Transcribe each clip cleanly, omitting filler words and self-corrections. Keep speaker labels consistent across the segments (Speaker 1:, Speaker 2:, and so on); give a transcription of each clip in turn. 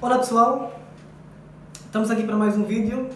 Speaker 1: Olá pessoal, estamos aqui para mais um vídeo.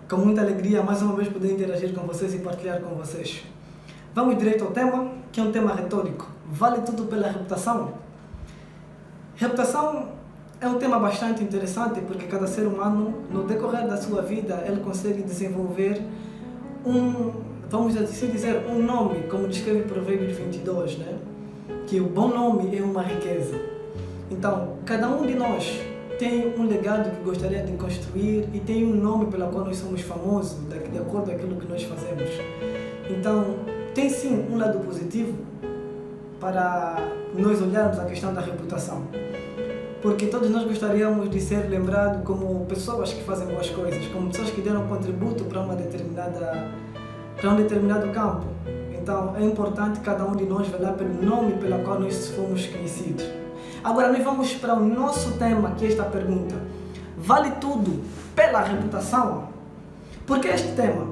Speaker 1: Com muita alegria, mais uma vez poder interagir com vocês e partilhar com vocês. Vamos direto ao tema, que é um tema retórico. Vale tudo pela reputação? Reputação é um tema bastante interessante porque cada ser humano, no decorrer da sua vida, ele consegue desenvolver vamos assim dizer, um nome, como descreve Provérbios 22, né? Que o bom nome é uma riqueza. Então, cada um de nós tem um legado que gostaria de construir e tem um nome pelo qual nós somos famosos, de acordo com aquilo que nós fazemos. Então, tem sim um lado positivo para nós olharmos a questão da reputação. Porque todos nós gostaríamos de ser lembrados como pessoas que fazem boas coisas, como pessoas que deram contributo para um determinado campo. Então, é importante cada um de nós velar pelo nome pelo qual nós fomos conhecidos. Agora, nós vamos para o nosso tema, que é esta pergunta. Vale tudo pela reputação? Por que este tema?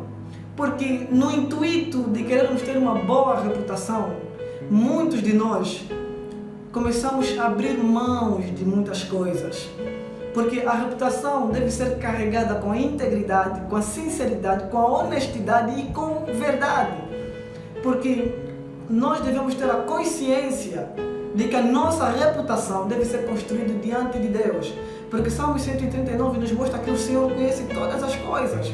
Speaker 1: Porque no intuito de querermos ter uma boa reputação, muitos de nós começamos a abrir mãos de muitas coisas. Porque a reputação deve ser carregada com a integridade, com a sinceridade, com a honestidade e com verdade. Porque nós devemos ter a consciência de que a nossa reputação deve ser construída diante de Deus. Porque Salmo 139 nos mostra que o Senhor conhece todas as coisas.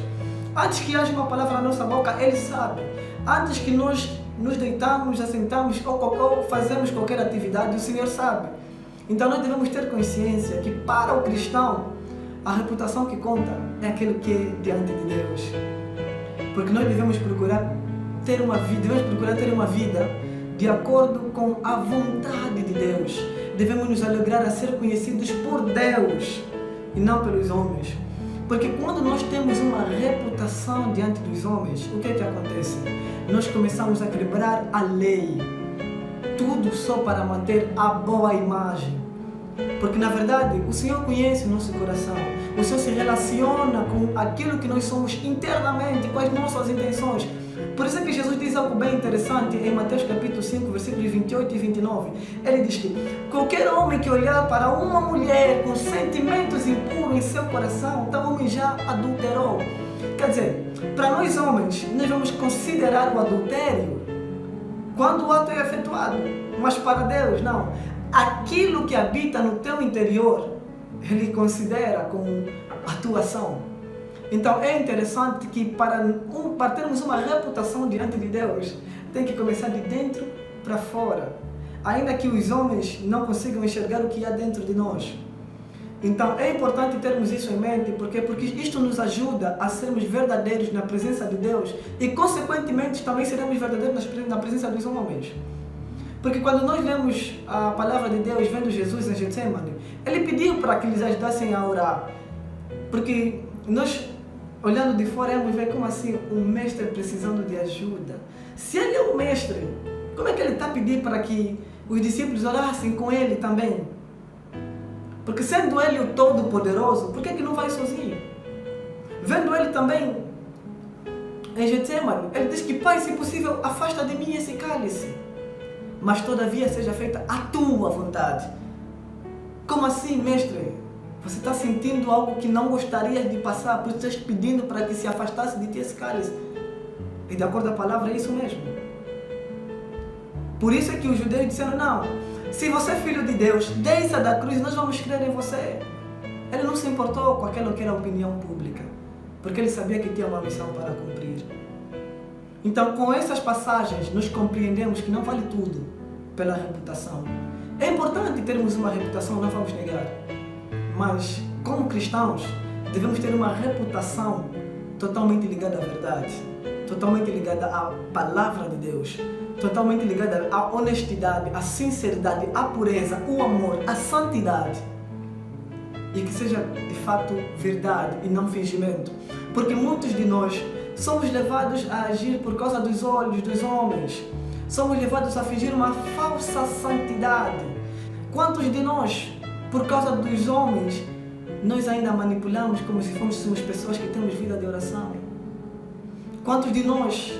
Speaker 1: Antes que haja uma palavra na nossa boca, Ele sabe. Antes que nós nos deitamos, assentamos ou fazemos qualquer atividade, o Senhor sabe. Então nós devemos ter consciência que para o cristão, a reputação que conta é aquilo que é diante de Deus. Porque nós devemos procurar ter uma vida de acordo com a vontade de Deus. Devemos nos alegrar a ser conhecidos por Deus e não pelos homens. Porque quando nós temos uma reputação diante dos homens, o que é que acontece? Nós começamos a quebrar a lei. Tudo só para manter a boa imagem. Porque na verdade o Senhor conhece o nosso coração. O Senhor se relaciona com aquilo que nós somos internamente, com as nossas intenções. Por isso é que Jesus diz algo bem interessante em Mateus capítulo 5, versículos 28 e 29. Ele diz que qualquer homem que olhar para uma mulher com sentimentos impuros em seu coração, tal homem já adulterou. Quer dizer, para nós homens, nós vamos considerar o adultério quando o ato é efetuado. Mas para Deus, não. Aquilo que habita no teu interior, Ele considera como atuação. Então é interessante que para termos uma reputação diante de Deus, tem que começar de dentro para fora. Ainda que os homens não consigam enxergar o que há dentro de nós. Então é importante termos isso em mente, porque isto nos ajuda a sermos verdadeiros na presença de Deus e consequentemente também seremos verdadeiros na presença dos homens. Porque quando nós lemos a palavra de Deus, vendo Jesus em Getsemane, Ele pediu para que eles ajudassem a orar. Porque nós, olhando de fora, vamos ver como assim um mestre precisando de ajuda. Se Ele é o mestre, como é que Ele está pedindo para que os discípulos orassem com Ele também? Porque sendo Ele o Todo-Poderoso, por que não vai sozinho? Vendo Ele também em Getsemane, Ele diz que Pai, se possível, afasta de mim esse cálice. Mas todavia seja feita a tua vontade. Como assim, mestre? Você está sentindo algo que não gostaria de passar, por isso estás pedindo para que se afastasse de ti esse cálice. E de acordo com a palavra é isso mesmo. Por isso é que os judeus disseram, não, se você é filho de Deus, desça da cruz, nós vamos crer em você. Ele não se importou com aquilo que era a opinião pública, porque ele sabia que tinha uma missão para cumprir. Então, com essas passagens, nós compreendemos que não vale tudo pela reputação. É importante termos uma reputação, não vamos negar. Mas, como cristãos, devemos ter uma reputação totalmente ligada à verdade, totalmente ligada à palavra de Deus, totalmente ligada à honestidade, à sinceridade, à pureza, ao amor, à santidade. E que seja, de fato, verdade e não fingimento. Porque muitos de nós somos levados a agir por causa dos olhos dos homens. Somos levados a fingir uma falsa santidade. Quantos de nós, por causa dos homens, nós ainda manipulamos como se fôssemos pessoas que temos vida de oração? Quantos de nós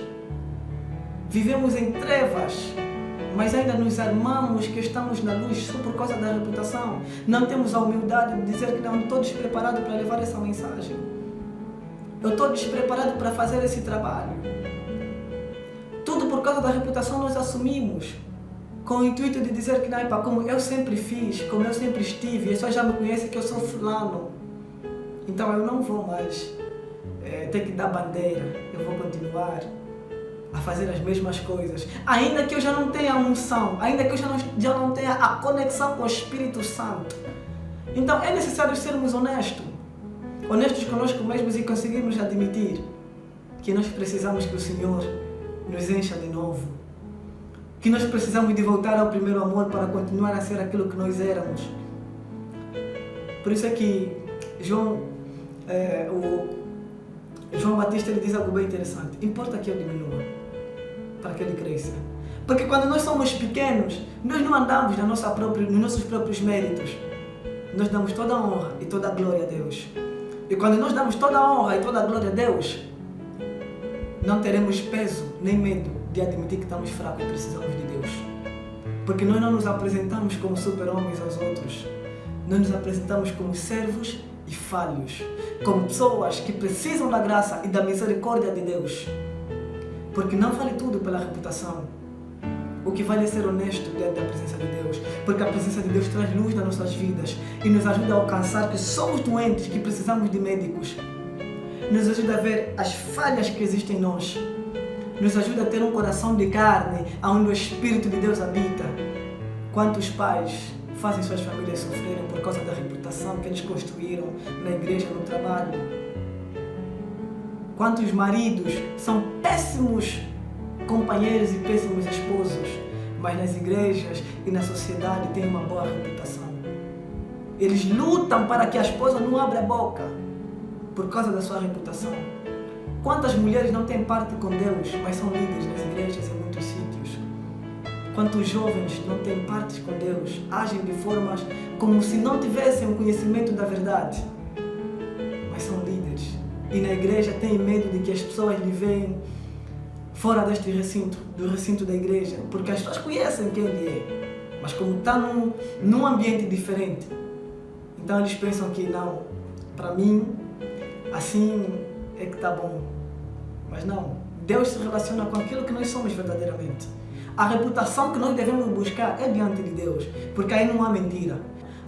Speaker 1: vivemos em trevas, mas ainda nos armamos que estamos na luz só por causa da reputação. Não temos a humildade de dizer que não estou despreparado para levar essa mensagem. Eu estou despreparado para fazer esse trabalho. Tudo por causa da reputação nós assumimos, com o intuito de dizer que não, como eu sempre fiz, como eu sempre estive, as pessoas já me conhecem que eu sou fulano. Então eu não vou mais ter que dar bandeira, eu vou continuar a fazer as mesmas coisas, ainda que eu já não tenha a unção, ainda que eu já não tenha a conexão com o Espírito Santo. Então é necessário sermos honestos conosco mesmos e conseguirmos admitir que nós precisamos que o Senhor nos encha de novo, que nós precisamos de voltar ao primeiro amor para continuar a ser aquilo que nós éramos. Por isso é que João Batista ele diz algo bem interessante: importa que eu diminua para que ele cresça. Porque quando nós somos pequenos, nós não andamos nos nossos próprios méritos. Nós damos toda a honra e toda a glória a Deus. E quando nós damos toda a honra e toda a glória a Deus, não teremos peso nem medo de admitir que estamos fracos e precisamos de Deus. Porque nós não nos apresentamos como super-homens aos outros. Nós nos apresentamos como servos e falhos, como pessoas que precisam da graça e da misericórdia de Deus. Porque não vale tudo pela reputação. O que vale é ser honesto diante da presença de Deus. Porque a presença de Deus traz luz nas nossas vidas e nos ajuda a alcançar que somos doentes, que precisamos de médicos. Nos ajuda a ver as falhas que existem em nós. Nos ajuda a ter um coração de carne, onde o Espírito de Deus habita. Quantos pais fazem suas famílias sofrerem por causa da reputação que eles construíram na igreja, no trabalho? Quantos maridos são péssimos companheiros e péssimos esposos, mas nas igrejas e na sociedade têm uma boa reputação? Eles lutam para que a esposa não abra a boca por causa da sua reputação. Quantas mulheres não têm parte com Deus, mas são líderes nas igrejas em muitos sítios? Quantos jovens não têm parte com Deus, agem de formas como se não tivessem o conhecimento da verdade, mas são líderes? E na igreja têm medo de que as pessoas lhe veem fora deste recinto, do recinto da igreja, porque as pessoas conhecem quem ele é, mas como está num ambiente diferente, então eles pensam que não, para mim, assim é que está bom. Mas não, Deus se relaciona com aquilo que nós somos verdadeiramente. A reputação que nós devemos buscar é diante de Deus, porque aí não há mentira.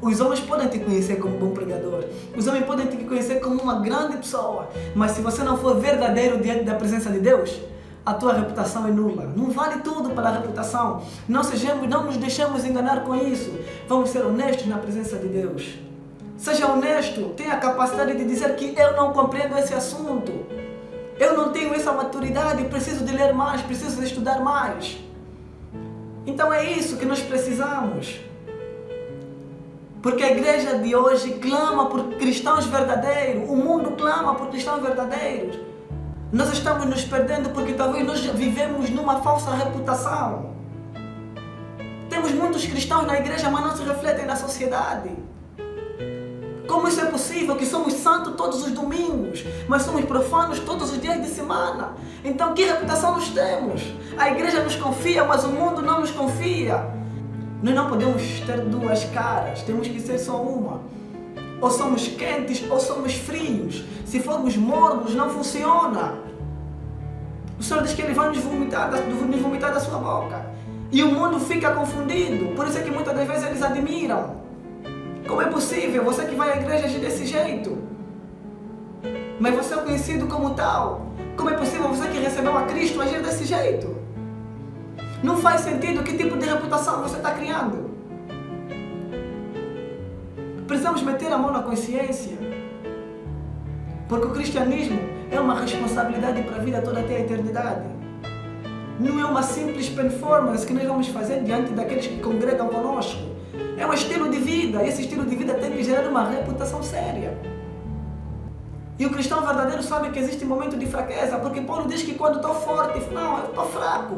Speaker 1: Os homens podem te conhecer como um bom pregador, os homens podem te conhecer como uma grande pessoa, mas se você não for verdadeiro diante da presença de Deus, a tua reputação é nula. Não vale tudo pela reputação. Não nos deixemos enganar com isso. Vamos ser honestos na presença de Deus. Seja honesto, tenha a capacidade de dizer que eu não compreendo esse assunto. Eu não tenho essa maturidade, preciso de ler mais, preciso de estudar mais. Então é isso que nós precisamos. Porque a igreja de hoje clama por cristãos verdadeiros. O mundo clama por cristãos verdadeiros. Nós estamos nos perdendo porque talvez nós vivemos numa falsa reputação. Temos muitos cristãos na igreja, mas não se refletem na sociedade. Como isso é possível? Que somos santos todos os domingos, mas somos profanos todos os dias de semana. Então que reputação nós temos? A igreja nos confia, mas o mundo não nos confia. Nós não podemos ter duas caras, temos que ser só uma. Ou somos quentes ou somos frios. Se formos mornos, não funciona. O Senhor diz que Ele vai nos vomitar da sua boca. E o mundo fica confundido. Por isso é que muitas das vezes eles admiram. Como é possível você que vai à igreja agir desse jeito? Mas você é conhecido como tal. Como é possível você que recebeu a Cristo agir desse jeito? Não faz sentido que tipo de reputação você está criando. Precisamos meter a mão na consciência. Porque o cristianismo é uma responsabilidade para a vida toda até a eternidade. Não é uma simples performance que nós vamos fazer diante daqueles que congregam conosco. É um estilo de vida. Esse estilo de vida tem que gerar uma reputação séria. E o cristão verdadeiro sabe que existe momento de fraqueza. Porque Paulo diz que quando estou forte, não, eu estou fraco.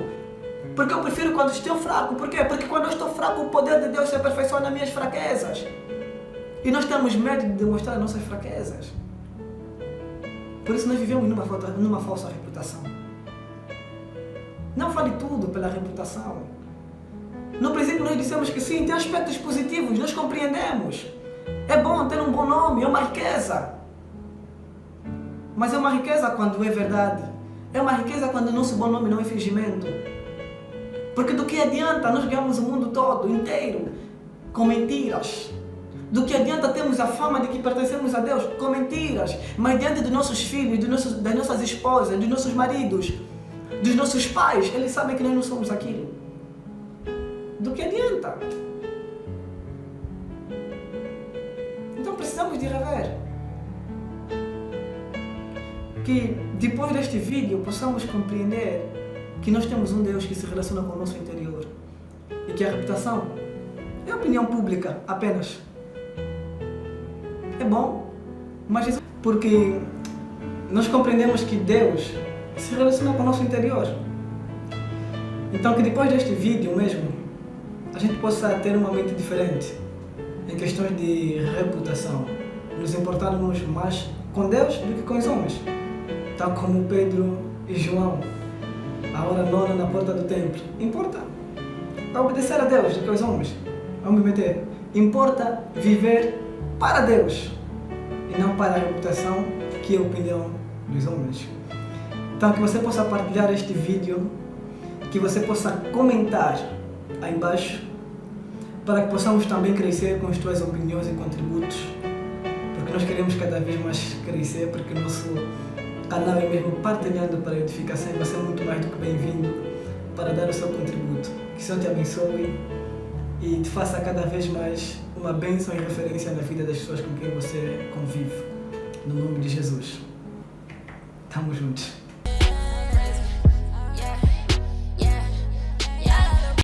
Speaker 1: Porque eu prefiro quando estou fraco. Por quê? Porque quando eu estou fraco, o poder de Deus se aperfeiçoa nas minhas fraquezas. E nós temos medo de demonstrar as nossas fraquezas. Por isso nós vivemos numa falsa reputação. Não vale tudo pela reputação. No princípio nós dissemos que sim, tem aspectos positivos, nós compreendemos. É bom ter um bom nome, é uma riqueza. Mas é uma riqueza quando é verdade. É uma riqueza quando o nosso bom nome não é fingimento. Porque do que adianta nós ganhamos o mundo todo, inteiro, com mentiras? Do que adianta termos a fama de que pertencemos a Deus com mentiras? Mas diante dos nossos filhos, das nossas esposas, dos nossos maridos, dos nossos pais, eles sabem que nós não somos aquilo. Do que adianta? Então precisamos de rever. Que depois deste vídeo possamos compreender que nós temos um Deus que se relaciona com o nosso interior e que a reputação é opinião pública apenas. É bom, mas porque nós compreendemos que Deus se relaciona com o nosso interior. Então que depois deste vídeo mesmo a gente possa ter uma mente diferente em questões de reputação, nos importarmos mais com Deus do que com os homens, tal como Pedro e João, a hora nona na porta do templo. Importa obedecer a Deus do que aos homens. Vamos meter. Importa viver para Deus e não para a reputação, que é a opinião dos homens. Então que você possa partilhar este vídeo, que você possa comentar aí embaixo, para que possamos também crescer com as tuas opiniões e contributos, porque nós queremos cada vez mais crescer, porque o nosso canal é mesmo partilhando para a edificação, e você é muito mais do que bem-vindo para dar o seu contributo. Que o Senhor te abençoe e te faça cada vez mais uma bênção e referência na vida das pessoas com quem você convive. No nome de Jesus. Tamo juntos.